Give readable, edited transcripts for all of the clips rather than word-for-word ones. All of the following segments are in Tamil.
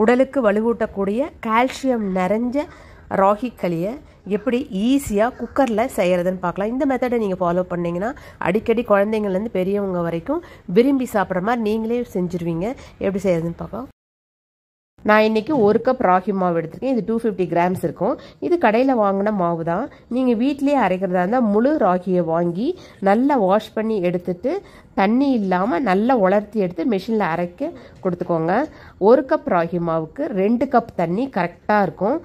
உடலுக்கு வலுவூட்டக்கூடிய கால்சியம் நிறைஞ்ச ராகி களியை எப்படி ஈஸியாக குக்கரில் செய்கிறதுன்னு பார்க்கலாம். இந்த மெத்தடை நீங்கள் ஃபாலோ பண்ணிங்கன்னா அடிக்கடி குழந்தைங்கள்லேருந்து பெரியவங்க வரைக்கும் விரும்பி சாப்பிட்ற மாதிரி நீங்களே செஞ்சுருவீங்க. எப்படி செய்கிறதுன்னு பார்க்கலாம். நான் இன்றைக்கி 1 கப் ராகி மாவு எடுத்துருக்கேன். இது 250 கிராம்ஸ் இருக்கும். இது கடையில் வாங்கின மாவு தான். நீங்கள் வீட்டிலேயே அரைக்கிறதா இருந்தால் முழு ராகியை வாங்கி நல்லா வாஷ் பண்ணி எடுத்துட்டு தண்ணி இல்லாமல் நல்லா உலர்த்தி எடுத்து மிஷினில் அரைக்க கொடுத்துக்கோங்க. 1 கப் ராகி மாவுக்கு 2 கப் தண்ணி கரெக்டாக இருக்கும்.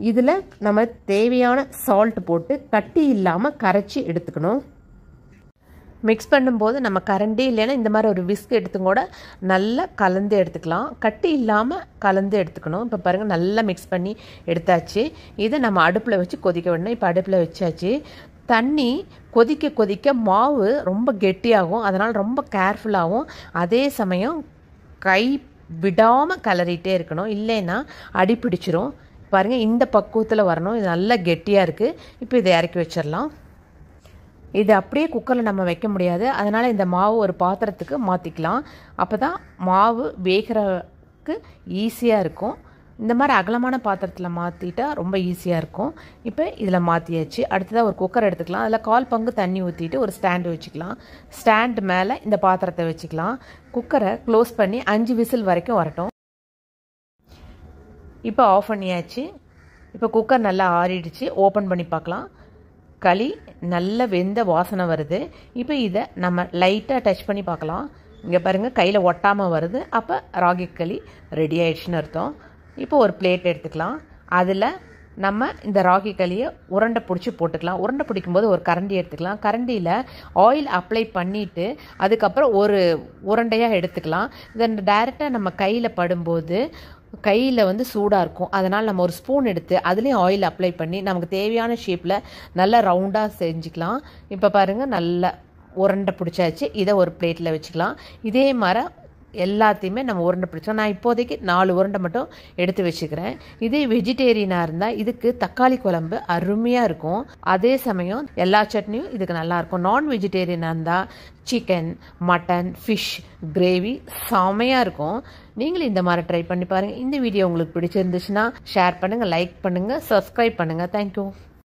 இதில் நம்ம தேவையான சால்ட் போட்டு கட்டி இல்லாமல் கரைச்சி எடுத்துக்கணும். மிக்ஸ் பண்ணும்போது நம்ம கரண்டி இல்லைன்னா இந்த மாதிரி ஒரு விஸ்க் எடுத்தும் கூட நல்லா கலந்து எடுத்துக்கலாம். கட்டி இல்லாமல் கலந்து எடுத்துக்கணும். இப்போ பாருங்கள் நல்லா மிக்ஸ் பண்ணி எடுத்தாச்சு. இதை நம்ம அடுப்பில் வச்சு கொதிக்க விடணும். இப்போ அடுப்பில் வச்சாச்சு. தண்ணி கொதிக்க கொதிக்க மாவு ரொம்ப கெட்டியாகும். அதனால் ரொம்ப கேர்ஃபுல்லாகவும் அதே சமயம் கை விடாமல் கலரிட்டே இருக்கணும். இல்லைன்னா அடி பிடிச்சிரும். பாருங்கள் இந்த பக்குவத்தில் வரணும். இது நல்லா கெட்டியாக இருக்குது. இப்போ இதை இறக்கி வச்சிடலாம். இது அப்படியே குக்கரில் நம்ம வைக்க முடியாது. அதனால் இந்த மாவு ஒரு பாத்திரத்துக்கு மாற்றிக்கலாம். அப்போ தான் மாவு வேகிறதுக்கு ஈஸியாக இருக்கும். இந்த மாதிரி அகலமான பாத்திரத்தில் மாற்றிட்டா ரொம்ப ஈஸியாக இருக்கும். இப்போ இதில் மாற்றியாச்சு. அடுத்ததாக ஒரு குக்கர் எடுத்துக்கலாம். அதில் 1/4 பங்கு தண்ணி ஊற்றிட்டு ஒரு ஸ்டாண்டு வச்சுக்கலாம். ஸ்டாண்டு மேலே இந்த பாத்திரத்தை வச்சுக்கலாம். குக்கரை க்ளோஸ் பண்ணி 5 விசில் வரைக்கும் வரட்டும். இப்போ ஆஃப் பண்ணியாச்சு. இப்போ குக்கர் நல்லா ஆறிடுச்சு. ஓப்பன் பண்ணி பார்க்கலாம். களி நல்ல வெந்த வாசனை வருது. இப்போ இதை நம்ம லைட்டாக டச் பண்ணி பார்க்கலாம். இங்கே பாருங்கள் கையில் ஒட்டாமல் வருது. அப்போ ராகி களி ரெடி ஆயிடுச்சுன்னு அர்த்தம். இப்போ ஒரு பிளேட் எடுத்துக்கலாம். அதில் நம்ம இந்த ராகி களியை உருண்டை பிடிச்சி போட்டுக்கலாம். உருண்டை பிடிக்கும்போது ஒரு கரண்டி எடுத்துக்கலாம். கரண்டியில் ஆயில் அப்ளை பண்ணிவிட்டு அதுக்கப்புறம் ஒரு உருண்டையாக எடுத்துக்கலாம். இதை டைரெக்டாக நம்ம கையில் படும்போது கையில் சூடாக இருக்கும். அதனால் நம்ம ஒரு ஸ்பூன் எடுத்து அதுலேயும் ஆயில் அப்ளை பண்ணி நமக்கு தேவையான ஷேப்பில் நல்லா ரவுண்டாக செஞ்சுக்கலாம். இப்போ பாருங்கள் நல்லா உருண்டை பிடிச்சாச்சு. இதை ஒரு பிளேட்டில் வச்சுக்கலாம். இதே மாதிரி எல்லாத்தையுமே நம்ம உருண்டை பிடிச்சோம். நான் இப்போதைக்கு 4 உருண்டை மட்டும் எடுத்து வச்சுக்கிறேன். இதே வெஜிடேரியனாக இருந்தால் இதுக்கு தக்காளி குழம்பு அருமையாக இருக்கும். அதே சமயம் எல்லா சட்னியும் இதுக்கு நல்லாயிருக்கும். நான் வெஜிடேரியனாக இருந்தால் சிக்கன், மட்டன், ஃபிஷ் கிரேவி செமையாக இருக்கும். நீங்களும் இந்த மாதிரி ட்ரை பண்ணி பாருங்கள். இந்த வீடியோ உங்களுக்கு பிடிச்சிருந்துச்சுன்னா ஷேர் பண்ணுங்கள், லைக் பண்ணுங்கள், சப்ஸ்கிரைப் பண்ணுங்கள். தேங்க்யூ.